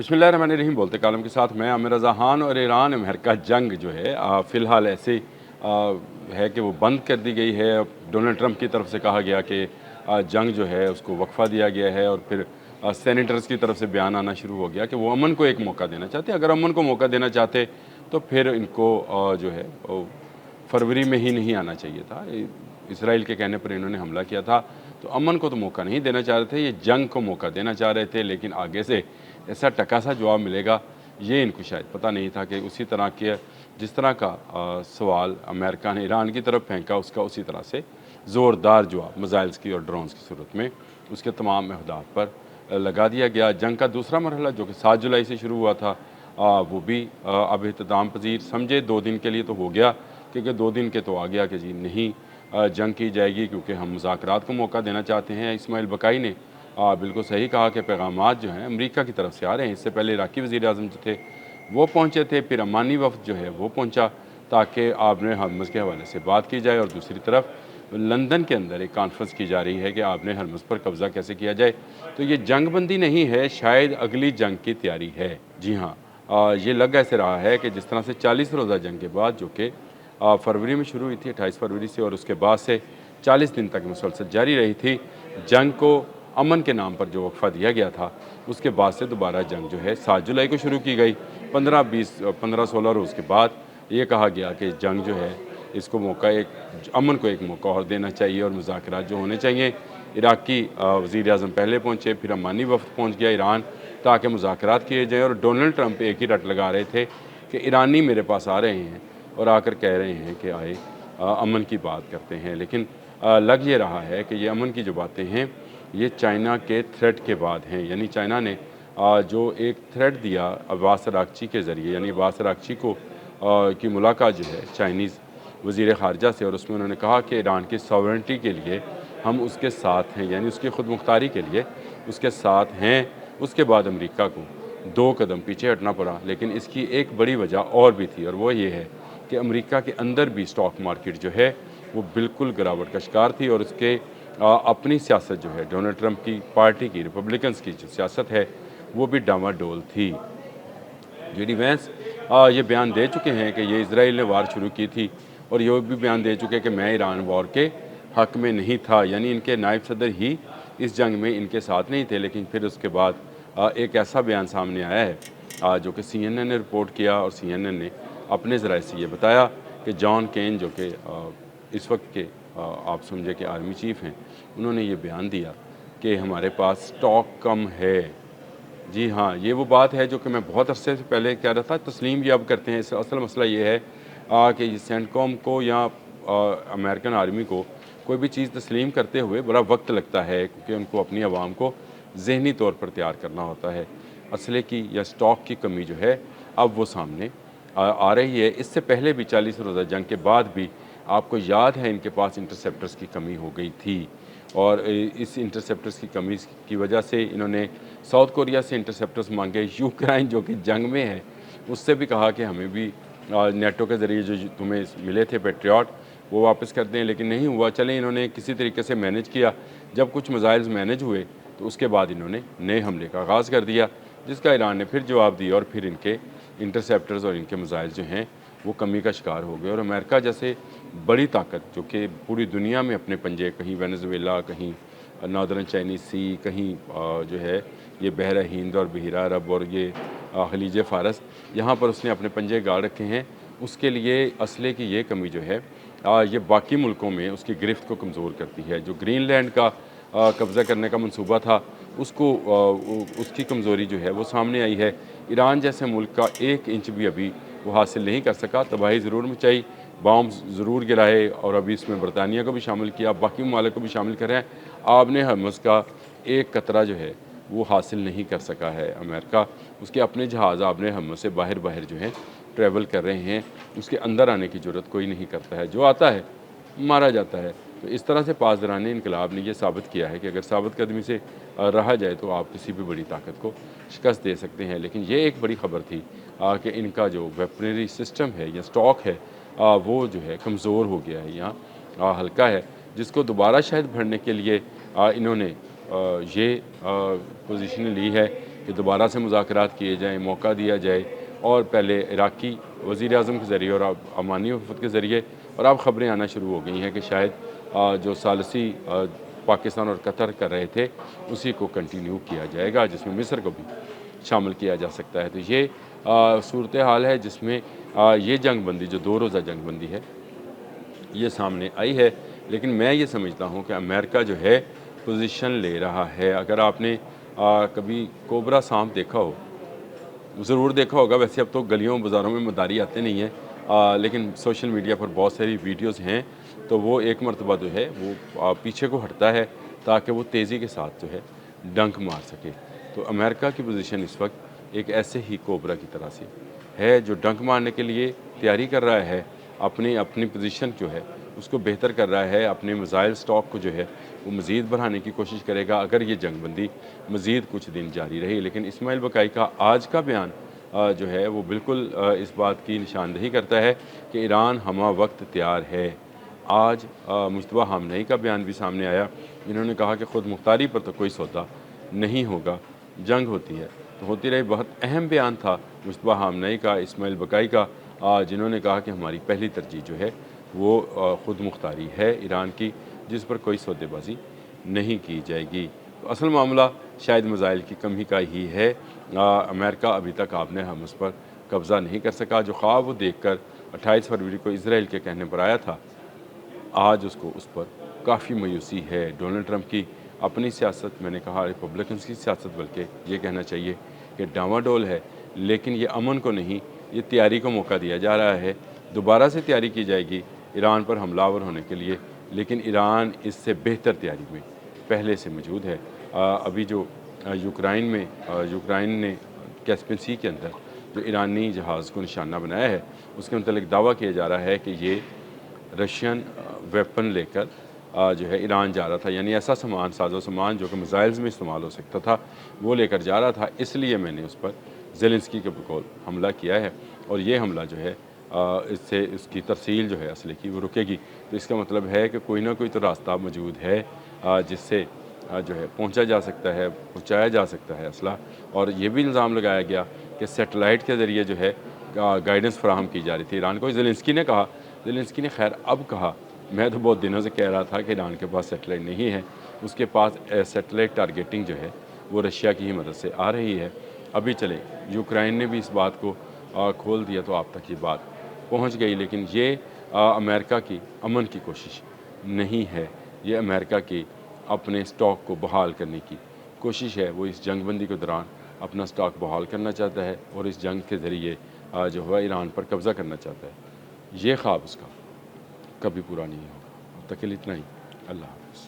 बिस्मिल्लाहिर्रहमानिर्रहीम बोलते कालम के साथ मैं आमिर रज़ा खान और ईरान अमेरिका जंग जो है फ़िलहाल ऐसे है कि वो बंद कर दी गई है। डोनाल्ड ट्रंप की तरफ से कहा गया कि जंग जो है उसको वक्फ़ा दिया गया है और फिर सेनेटर्स की तरफ से बयान आना शुरू हो गया कि वो अमन को एक मौका देना चाहते। अगर अमन को मौका देना चाहते तो फिर इनको जो है फरवरी में ही नहीं आना चाहिए था। इसराइल के कहने पर इन्होंने हमला किया था, तो अमन को तो मौका नहीं देना चाह रहे थे, ये जंग को मौका देना चाह रहे थे। लेकिन आगे से ऐसा टकासा जवाब मिलेगा ये इनको शायद पता नहीं था कि उसी तरह के जिस तरह का सवाल अमेरिका ने ईरान की तरफ फेंका उसका उसी तरह से ज़ोरदार जवाब मिसाइल्स की और ड्रोन्स की सूरत में उसके तमाम अहदाफ पर लगा दिया गया। जंग का दूसरा मरहला जो कि 7 जुलाई से शुरू हुआ था वो भी अब इख्तिताम पजीर समझे 2 दिन के लिए तो हो गया, क्योंकि 2 दिन के तो आ गया कि जी नहीं जंग की जाएगी क्योंकि हम मुज़ाकरात को मौका देना चाहते हैं। इस्माइल बकाई ने बिल्कुल सही कहा कि पैगामात जो हैं अमेरिका की तरफ से आ रहे हैं। इससे पहले इराक़ी वज़ीर-ए-आज़म जो थे वो पहुँचे थे, फिर अमानी वफ़द जो है वो पहुँचा ताकि आबने हरमुज़ के हवाले से बात की जाए। और दूसरी तरफ लंदन के अंदर एक कॉन्फ्रेंस की जा रही है कि आबने हरमुज़ पर कब्ज़ा कैसे किया जाए। तो ये जंगबंदी नहीं है, शायद अगली जंग की तैयारी है। जी हाँ, ये लग ऐसे रहा है कि जिस तरह से 40 रोज़ा जंग के बाद जो कि फरवरी में शुरू हुई थी 28 फरवरी से और उसके बाद से 40 दिन तक मुसलसल जारी रही थी। जंग को अमन के नाम पर जो वक़फ़ा दिया गया था उसके बाद से दोबारा जंग जो है 7 जुलाई को शुरू की गई। 15-16 रोज़ के बाद ये कहा गया कि जंग जो है इसको मौका एक अमन को एक मौका और देना चाहिए और मुज़ाकरात जो होने चाहिए। इराक़ी वज़ीर-ए-आज़म पहले पहुँचे, फिर अमानी वफ़द पहुँच गया ईरान ताकि मुज़ाकरात किए जाएँ। और डोनाल्ड ट्रंप एक ही रट लगा रहे थे कि ईरानी मेरे पास आ रहे हैं और आकर कह रहे हैं कि आए अमन की बात करते हैं। लेकिन लग ये रहा है कि ये अमन की जो बातें हैं ये चाइना के थ्रेट के बाद हैं। यानी चाइना ने जो एक थ्रेट दिया अब्बास अरागची के ज़रिए, यानी अब्बास अरागची को की मुलाकात जो है चाइनीज़ वज़ीर ख़ारजा से, और उसमें उन्होंने कहा कि ईरान की सॉवरेनिटी के लिए हम उसके साथ हैं, यानी उसकी खुद मुख्तारी के लिए उसके साथ हैं। उसके बाद अमेरिका को 2 कदम पीछे हटना पड़ा। लेकिन इसकी एक बड़ी वजह और भी थी और वो ये है कि अमेरिका के अंदर भी स्टॉक मार्केट जो है वो बिल्कुल गिरावट का शिकार थी और उसके अपनी सियासत जो है डोनाल्ड ट्रंप की पार्टी की रिपब्लिकन्स की जो सियासत है वो भी डामाडोल थी। जेडी वैंस ये बयान दे चुके हैं कि ये इसराइल ने वार शुरू की थी और ये भी बयान दे चुके हैं कि मैं ईरान वॉर के हक़ में नहीं था, यानी इनके नायब सदर ही इस जंग में इनके साथ नहीं थे। लेकिन फिर उसके बाद एक ऐसा बयान सामने आया है जो कि CNN ने रिपोर्ट किया और CNN ने अपने ज़राए से ये बताया कि जॉन केन जो कि इस वक्त के आप समझे कि आर्मी चीफ़ हैं, उन्होंने ये बयान दिया कि हमारे पास स्टॉक कम है। जी हाँ, ये वो बात है जो कि मैं बहुत अरसे से पहले कह रहा था, तस्लीम ये अब करते हैं। इस असल मसला ये है कि सेंटकॉम को या अमेरिकन आर्मी को कोई भी चीज़ तस्लीम करते हुए बड़ा वक्त लगता है क्योंकि उनको अपनी आवाम को ज़हनी तौर पर तैयार करना होता है। असले की या स्टॉक की कमी जो है अब वो सामने आ रही है। इससे पहले भी 40 रोज़ा जंग के बाद भी आपको याद है इनके पास इंटरसेप्टर्स की कमी हो गई थी और इस इंटरसेप्टर्स की कमी की वजह से इन्होंने साउथ कोरिया से इंटरसेप्टर्स मांगे। यूक्रेन जो कि जंग में है उससे भी कहा कि हमें भी नेटो के ज़रिए जो तुम्हें मिले थे पेट्रियट वो वापस कर दें, लेकिन नहीं हुआ। चलें, इन्होंने किसी तरीके से मैनेज किया। जब कुछ मिसाइल्स मैनेज हुए तो उसके बाद इन्होंने नए हमले का आगाज़ कर दिया जिसका ईरान ने फिर जवाब दिया और फिर इनके इंटरसेप्टर्स और इनके मिसाइल जो हैं वो कमी का शिकार हो गए। और अमेरिका जैसे बड़ी ताकत जो कि पूरी दुनिया में अपने पंजे, कहीं वेनेजुएला, कहीं नॉर्दर्न चाइनीज़ सी, कहीं जो है ये बहरा हिंद और बहिरा अरब और ये खलीज फ़ारस, यहाँ पर उसने अपने पंजे गाड़ रखे हैं। उसके लिए असले की ये कमी जो है ये बाकी मुल्कों में उसकी गिरफ्त को कमज़ोर करती है। जो ग्रीनलैंड का कब्ज़ा करने का मंसूबा था उसको उसकी कमज़ोरी जो है वो सामने आई है। ईरान जैसे मुल्क का 1 इंच भी अभी वो हासिल नहीं कर सका। तबाही ज़रूर मचाई, बॉम्ब ज़रूर गिराए और अभी इसमें बरतानिया को भी शामिल किया, बाकी ममालिक को भी शामिल कर रहे हैं। आबने हरमुज़ का एक कतरा जो है वो हासिल नहीं कर सका है अमेरिका। उसके अपने जहाज़ आबने हरमुज़ से बाहर जो हैं ट्रैवल कर रहे हैं, उसके अंदर आने की ज़रूरत कोई नहीं करता है। जो आता है मारा जाता है। तो इस तरह से पासदारान इनकलाब ने यह साबित किया है कि अगर साबित कदमी से रहा जाए तो आप किसी भी बड़ी ताकत को शिकस्त दे सकते हैं। लेकिन ये एक बड़ी ख़बर थी कि इनका जो वेपनरी सिस्टम है या स्टॉक है वो जो है कमज़ोर हो गया है या हल्का है, जिसको दोबारा शायद भरने के लिए इन्होंने ये पोजीशन ली है कि दोबारा से मुज़ाकरात किए जाएँ, मौका दिया जाए और पहले इराक़ी वज़ीर-ए-आज़म के ज़रिए और अब अमानी वफ़द के ज़रिए और अब ख़बरें आना शुरू हो गई हैं कि शायद जो सालिसी पाकिस्तान और कतर कर रहे थे उसी को कंटिन्यू किया जाएगा, जिसमें मिस्र को भी शामिल किया जा सकता है। तो ये सूरत हाल है जिसमें ये जंग बंदी जो 2 रोज़ा जंग बंदी है ये सामने आई है। लेकिन मैं ये समझता हूँ कि अमेरिका जो है पोजीशन ले रहा है। अगर आपने कभी कोबरा सांप देखा हो, ज़रूर देखा होगा, वैसे अब तो गलियों बाज़ारों में मदारी आते नहीं हैं, लेकिन सोशल मीडिया पर बहुत सारी वीडियोज़ हैं। तो वो एक मरतबा जो है वो पीछे को हटता है ताकि वो तेज़ी के साथ जो है डंक मार सके। तो अमेरिका की पोजीशन इस वक्त एक ऐसे ही कोबरा की तरह से है जो डंक मारने के लिए तैयारी कर रहा है, अपनी अपनी पोजीशन जो है उसको बेहतर कर रहा है, अपने मिसाइल स्टॉक को जो है वो मज़ीद बढ़ाने की कोशिश करेगा अगर ये जंगबंदी मज़ीद कुछ दिन जारी रही। लेकिन इस्माइल बकाई का आज का बयान जो है वो बिल्कुल इस बात की निशानदेही करता है कि ईरान हमा वक्त तैयार है। आज मुश्तबा हामनई का बयान भी सामने आया, इन्होंने कहा कि ख़ुद मुख्तारी पर तो कोई सौदा नहीं होगा, जंग होती है तो होती रही। बहुत अहम बयान था मुश्तबा हामनई का, इस्माइल बकाई का, जिन्होंने कहा कि हमारी पहली तरजीह जो है वो ख़ुद मुख्तारी है ईरान की, जिस पर कोई सौदेबाजी नहीं की जाएगी। तो असल मामला शायद मिसाइल की कमी का ही है। अमेरिका अभी तक आपने हम उस पर कब्ज़ा नहीं कर सका। जो ख्वाब वो देखकर 28 फरवरी को इसराइल के कहने पर आया था, आज उसको उस पर काफ़ी मायूसी है। डोनाल्ड ट्रंप की अपनी सियासत, मैंने कहा रिपब्लिकन्स की सियासत बल्कि ये कहना चाहिए कि डामाडोल है, लेकिन ये अमन को नहीं, ये तैयारी को मौका दिया जा रहा है। दोबारा से तैयारी की जाएगी ईरान पर हमलावर होने के लिए, लेकिन ईरान इससे बेहतर तैयारी में पहले से मौजूद है। अभी जो यूक्रेन ने कैस्पियन सी के अंदर जो ईरानी जहाज़ को निशाना बनाया है, उसके मतलब दावा किया जा रहा है कि ये रशियन वेपन लेकर जो है ईरान जा रहा था, यानी ऐसा सामान, साजो सामान जो कि मिसाइल्स में इस्तेमाल हो सकता था, वो लेकर जा रहा था। इसलिए मैंने उस पर ज़ेलेंस्की के बकौल हमला किया है और ये हमला जो है इससे इसकी तरसील जो है असले की वो रुकेगी। तो इसका मतलब है कि कोई ना कोई तो रास्ता मौजूद है जिससे जो है पहुंचा जा सकता है, पहुंचाया जा सकता है असला। और ये भी इल्ज़ाम लगाया गया कि सैटेलाइट के ज़रिए जो है गाइडेंस फराहम की जा रही थी ईरान को। ज़ेलेंस्की ने खैर अब कहा, मैं तो बहुत दिनों से कह रहा था कि ईरान के पास सैटेलाइट नहीं है, उसके पास सैटेलाइट टारगेटिंग जो है वो रशिया की ही मदद से आ रही है। अभी चले यूक्रेन ने भी इस बात को खोल दिया तो आप तक ये बात पहुंच गई। लेकिन ये अमेरिका की अमन की कोशिश नहीं है, ये अमेरिका की अपने स्टॉक को बहाल करने की कोशिश है। वो इस जंगबंदी के दौरान अपना स्टॉक बहाल करना चाहता है और इस जंग के ज़रिए जो है ईरान पर कब्ज़ा करना चाहता है। ये ख्वाब उसका कभी पूरा नहीं होगा। अब तक के लिए इतना ही। अल्लाह हाफ़िज़।